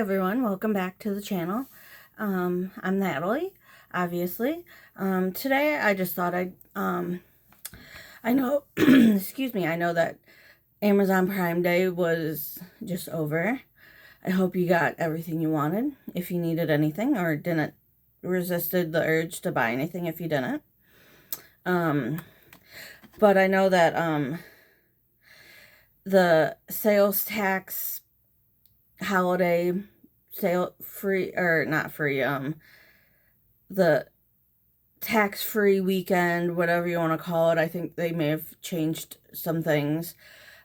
everyone, welcome back to the channel. I'm Natalie, obviously. Today I just thought I know, excuse me, I know that Amazon Prime Day was just over. I hope you got everything you wanted, if you needed anything, or didn't resisted the urge to buy anything if you didn't. But I know that, the sales tax holiday sale free, or not free, the tax-free weekend, whatever you want to call it, I think they may have changed some things,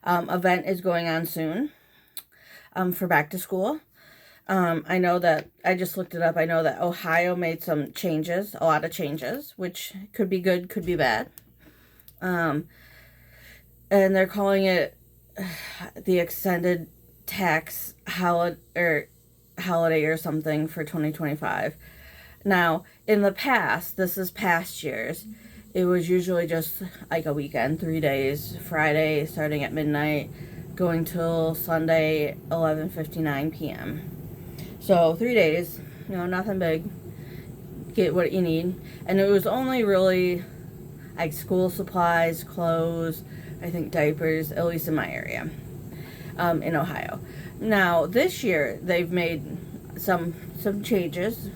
event is going on soon, for back to school. I know that, I just looked it up, I know that Ohio made some changes, a lot of changes, which could be good, could be bad. And they're calling it the extended tax holiday or something for 2025. Now, in the past, this is past years, it was usually just like a weekend, 3 days, Friday starting at midnight, going till Sunday 11:59 p.m. So 3 days, nothing big, get what you need. And it was only really like school supplies, clothes, I think diapers, at least in my area, in Ohio. Now, this year, they've made some changes,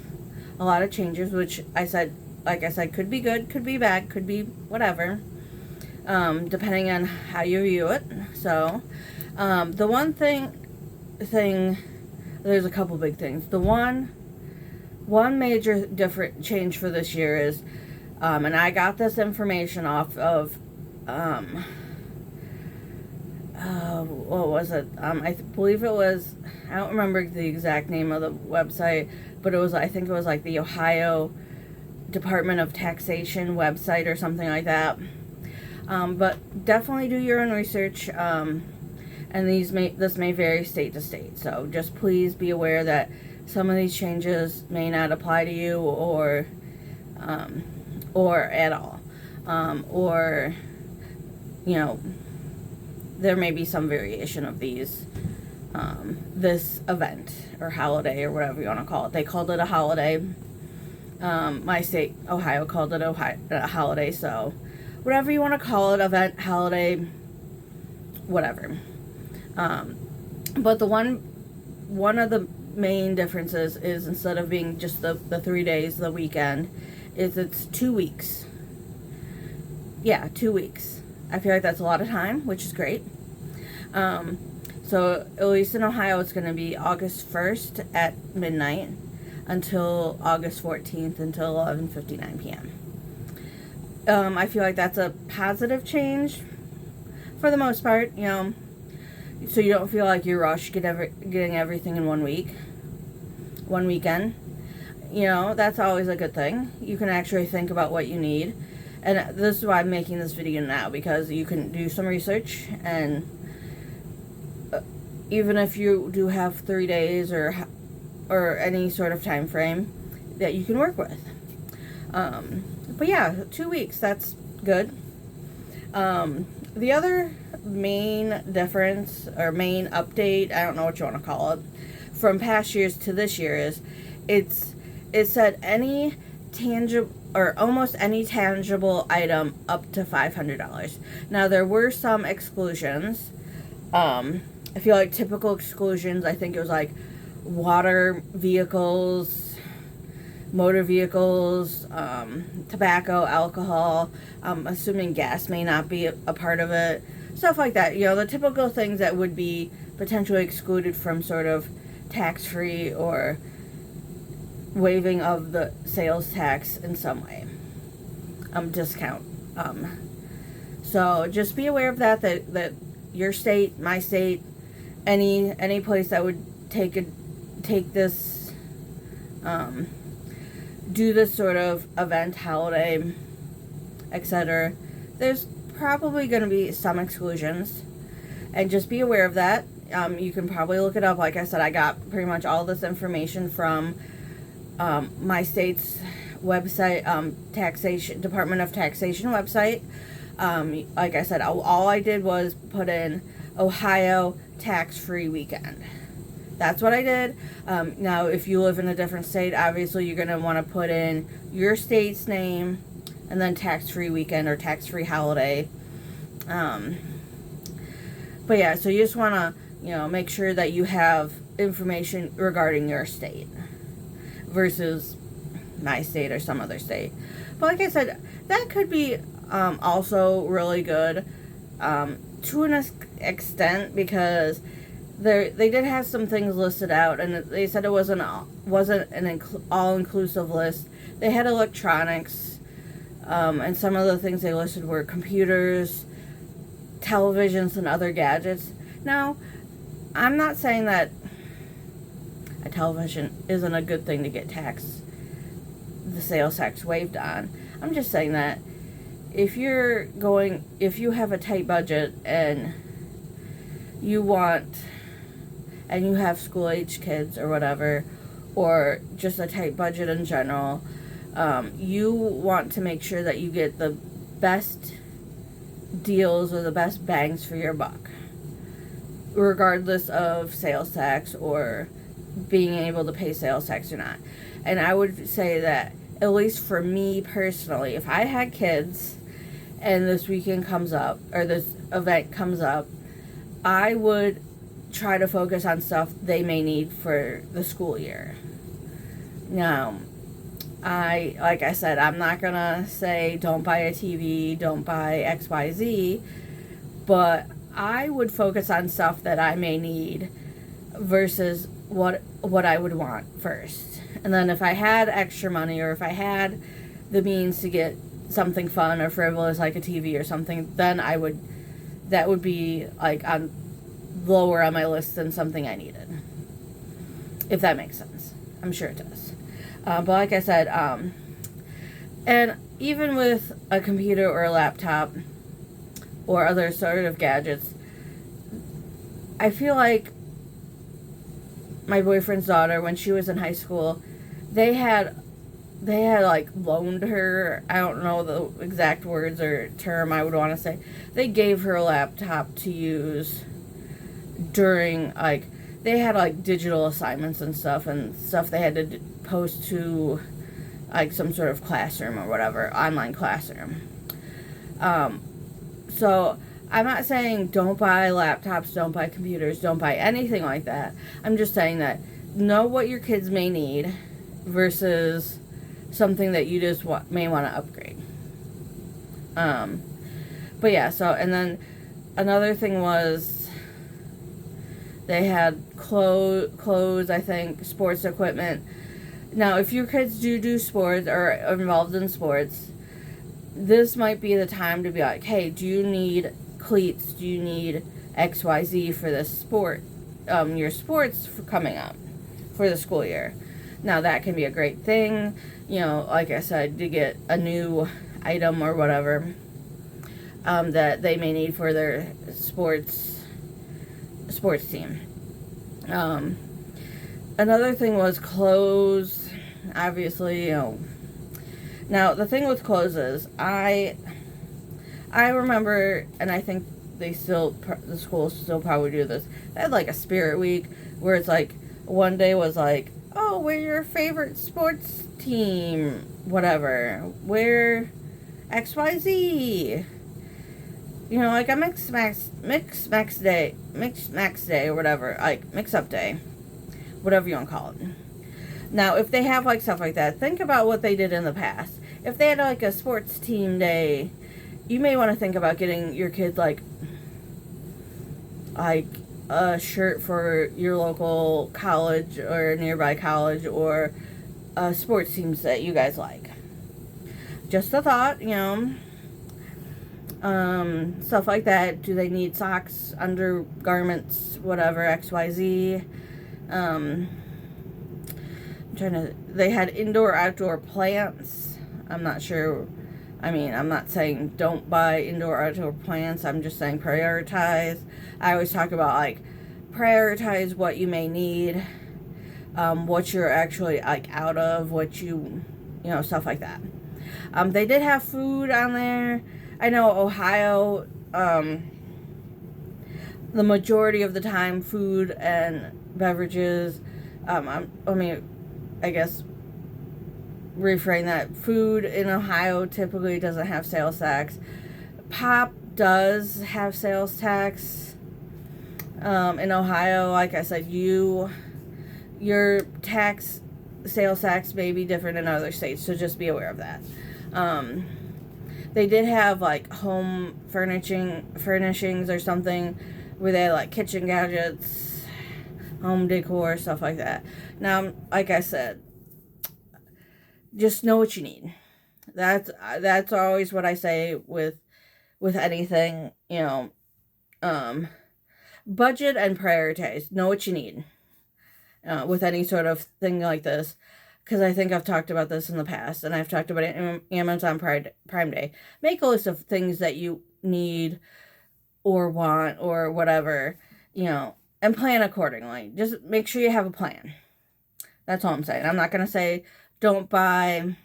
a lot of changes, which like I said, could be good, could be bad, could be whatever, depending on how you view it. So, the one thing, there's a couple big things. The one major different change for this year is, and I got this information off of, what was it? I believe it was, I don't remember the exact name of the website, but I think it was like the Ohio Department of Taxation website or something like that. But definitely do your own research, and this may vary state to state. So just please be aware that some of these changes may not apply to you, or at all, or there may be some variation of these, this event or holiday or whatever you want to call it. They called it a holiday. My state, Ohio, called it a holiday. So whatever you want to call it, event, holiday, whatever. But one of the main differences is, instead of being just the 3 days, the weekend, it's 2 weeks. Yeah, 2 weeks. I feel like that's a lot of time, which is great. So at least in Ohio, it's going to be August 1st at midnight until August 14th until 11:59 p.m. I feel like that's a positive change for the most part, so you don't feel like you're rushed getting everything in 1 week, one weekend. That's always a good thing. You can actually think about what you need. And this is why I'm making this video now, because you can do some research, and even if you do have 3 days or any sort of time frame that you can work with. But yeah, 2 weeks, that's good. The other main difference, or main update, I don't know what you want to call it, from past years to this year is, it said any tangible, or almost any tangible item up to $500. Now, there were some exclusions. I feel like typical exclusions, I think it was like water vehicles, motor vehicles, tobacco, alcohol, assuming gas may not be a part of it, stuff like that. The typical things that would be potentially excluded from sort of tax-free or waiving of the sales tax in some way, discount. So just be aware of that your state, my state, any place that would take this, do this sort of event, holiday, etc., there's probably going to be some exclusions, and just be aware of that. You can probably look it up. Like I said, I got pretty much all this information from my state's website, Department of Taxation website. Like I said, all I did was put in Ohio tax-free weekend. that's what I did. Now, if you live in a different state, obviously you're going to want to put in your state's name and then tax-free weekend or tax-free holiday. But yeah, so you just want to, make sure that you have information regarding your state versus my state or some other state. But like I said, that could be also really good to an extent, because they did have some things listed out, and they said it wasn't an all-inclusive list. They had electronics, and some of the things they listed were computers, televisions, and other gadgets. Now, I'm not saying that a television isn't a good thing to get the sales tax waived on. I'm just saying that if you have a tight budget and you have school-age kids or whatever, or just a tight budget in general, you want to make sure that you get the best deals or the best bangs for your buck, regardless of sales tax or being able to pay sales tax or not. And I would say that, at least for me personally, if I had kids and this weekend comes up, or this event comes up, I would try to focus on stuff they may need for the school year. Now, like I said, I'm not gonna say don't buy a TV, don't buy XYZ, but I would focus on stuff that I may need versus what I would want first. And then if I had extra money, or if I had the means to get something fun or frivolous like a TV or something, then that would be like lower on my list than something I needed. If that makes sense. I'm sure it does. But like I said, and even with a computer or a laptop or other sort of gadgets, I feel like my boyfriend's daughter, when she was in high school, they had like loaned her, I don't know the exact words or term I would want to say, they gave her a laptop to use during, like, they had like digital assignments and stuff they had to post to like some sort of classroom or whatever, online classroom. So I'm not saying don't buy laptops, don't buy computers, don't buy anything like that. I'm just saying that know what your kids may need versus something that you just may want to upgrade. But yeah, so, and then another thing was they had clothes, I think, sports equipment. Now, if your kids do sports or are involved in sports, this might be the time to be like, hey, do you need cleats? Do you need XYZ for this sport? Your sports for coming up for the school year. Now, that can be a great thing, like I said, to get a new item or whatever that they may need for their sports team. Another thing was clothes. Obviously, Now, the thing with clothes is, I remember, and I think the schools still probably do this, they had like a spirit week where it's like, one day was like, oh, we're your favorite sports team, whatever, we're XYZ, like a mix max day, or whatever, like mix up day, whatever you want to call it. Now, if they have like stuff like that, think about what they did in the past. If they had like a sports team day, you may want to think about getting your kid like a shirt for your local college or nearby college, or sports teams that you guys like. Just a thought, stuff like that. Do they need socks, undergarments, whatever, XYZ? They had indoor, outdoor plants. I'm not sure. I'm not saying don't buy indoor, outdoor plants. I'm just saying prioritize. I always talk about, like, prioritize what you may need, what you're actually, like, out of, what you, stuff like that. They did have food on there. I know Ohio, the majority of the time, food and beverages, I guess reframe that. Food in Ohio typically doesn't have sales tax. Pop does have sales tax. In Ohio, like I said, your sales tax may be different in other states, so just be aware of that. They did have like home furnishings or something where they had like kitchen gadgets, home decor, stuff like that. Now, like I said, just know what you need. That's always what I say with anything, budget and prioritize. Know what you need with any sort of thing like this, because I think I've talked about this in the past, and I've talked about it in Amazon Prime Day. Make a list of things that you need or want or whatever, and plan accordingly. Just make sure you have a plan. That's all I'm saying. I'm not going to say don't buy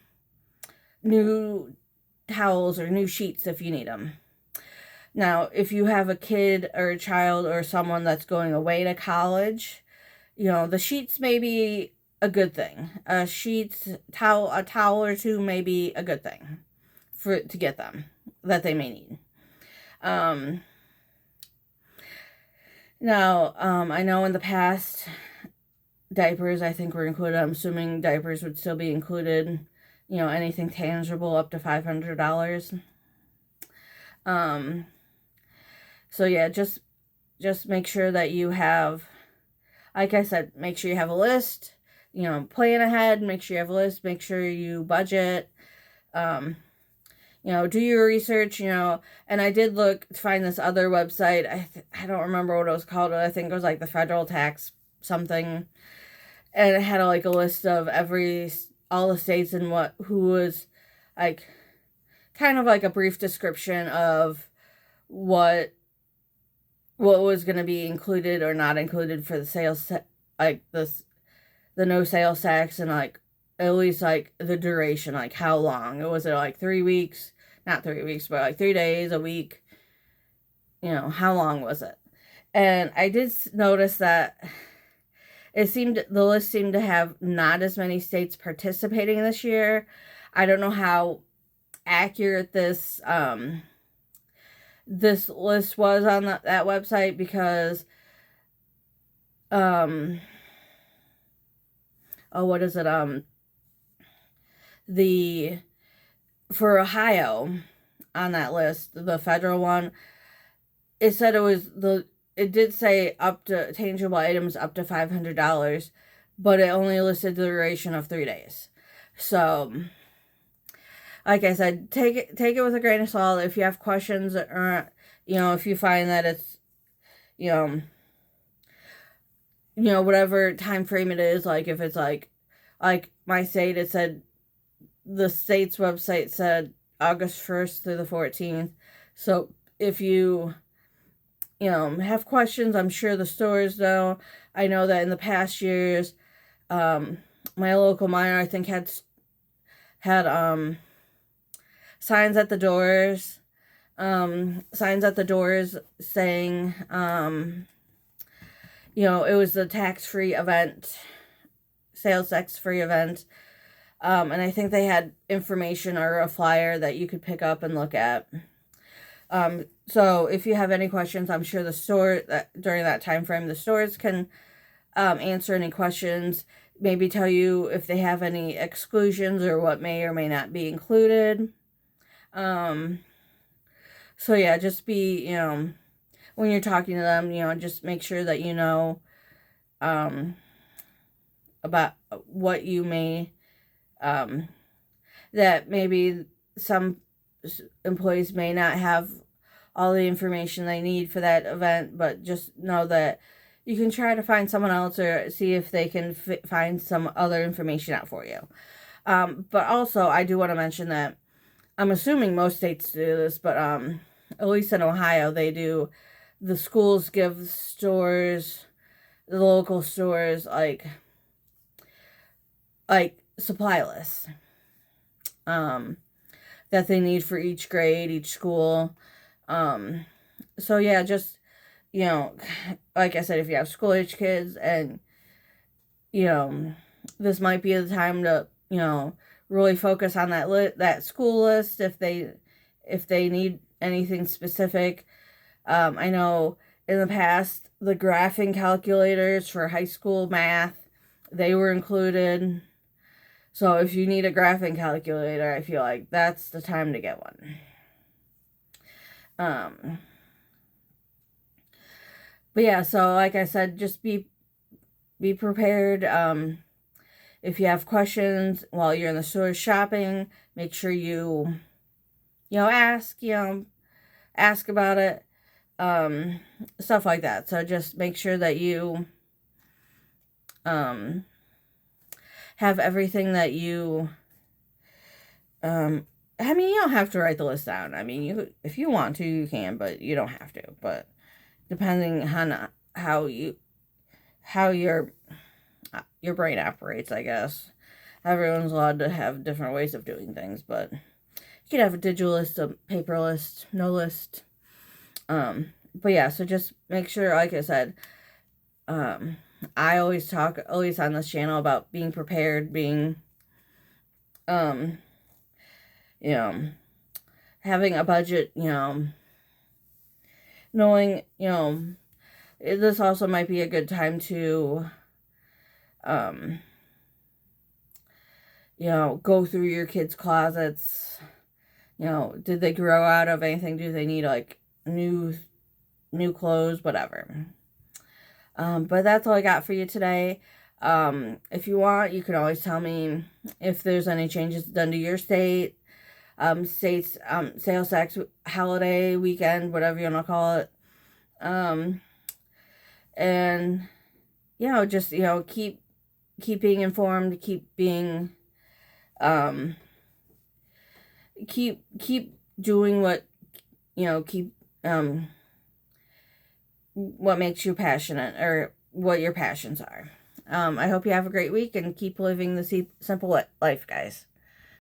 new towels or new sheets if you need them. Now, if you have a kid or a child or someone that's going away to college, the sheets may be a good thing. A towel or two may be a good thing to get them that they may need. Now, I know in the past, diapers, I think, were included. I'm assuming diapers would still be included. Anything tangible up to $500. So yeah, just make sure that you have, like I said, make sure you have a list. Plan ahead. Make sure you have a list. Make sure you budget. Do your research. And I did look to find this other website. I don't remember what it was called. I think it was like the federal tax something, and it had like a list of all the states and who was like, kind of like a brief description of what was going to be included or not included for the sales, like the no sales tax, and like at least like the duration, like how long was it, like 3 weeks, not 3 weeks, but like 3 days, a week, how long was it? And I did notice that the list seemed to have not as many states participating this year. I don't know how accurate this list was on that website, because what is it, for Ohio, on that list, the federal one, it said it did say up to tangible items up to $500, but it only listed the duration of 3 days. So, like I said, take it with a grain of salt. If you have questions, or if you find that it's whatever time frame it is, like if it's like my state, it said, the state's website said August 1st through the 14th. So if you have questions, I'm sure the stores know. I know that in the past years, my local miner, I think, had signs at the doors saying, it was the tax-free event, sales tax-free event. And I think they had information or a flyer that you could pick up and look at. So if you have any questions, I'm sure during that time frame, the stores can answer any questions, maybe tell you if they have any exclusions or what may or may not be included. So yeah, just be, when you're talking to them, just make sure that about what you may, that maybe some employees may not have all the information they need for that event, but just know that you can try to find someone else or see if they can find some other information out for you. But also, I do want to mention that I'm assuming most states do this, but at least in Ohio, they do. The schools give the local stores, like supply lists that they need for each grade, each school. So yeah, just you know, like I said, if you have school age kids, and, you know, this might be the time to, you know, really focus on that school list if they need anything specific. I know in the past, the graphing calculators for high school math, they were included. So if you need a graphing calculator, I feel like that's the time to get one. But yeah, so like I said, just be prepared. If you have questions while you're in the store shopping, make sure you ask about it. Stuff like that. So just make sure that you have everything that you I mean, you don't have to write the list down. I mean, if you want to, you can, but you don't have to. But depending on how your brain operates, I guess. Everyone's allowed to have different ways of doing things, but you could have a digital list, a paper list, no list. But yeah, so just make sure, like I said, I always talk on this channel about being prepared, being, you know, having a budget, you know, knowing, you know, this also might be a good time to, you know, go through your kids' closets. You know, did they grow out of anything? Do they need, like, new clothes? Whatever. But that's all I got for you today. If you want, you can always tell me if there's any changes done to your state, state's, sales tax holiday weekend, whatever you want to call it. And, you know, just, you know, keep being informed, keep being, keep doing what, you know, what makes you passionate, or what your passions are. I hope you have a great week and keep living the simple life, guys.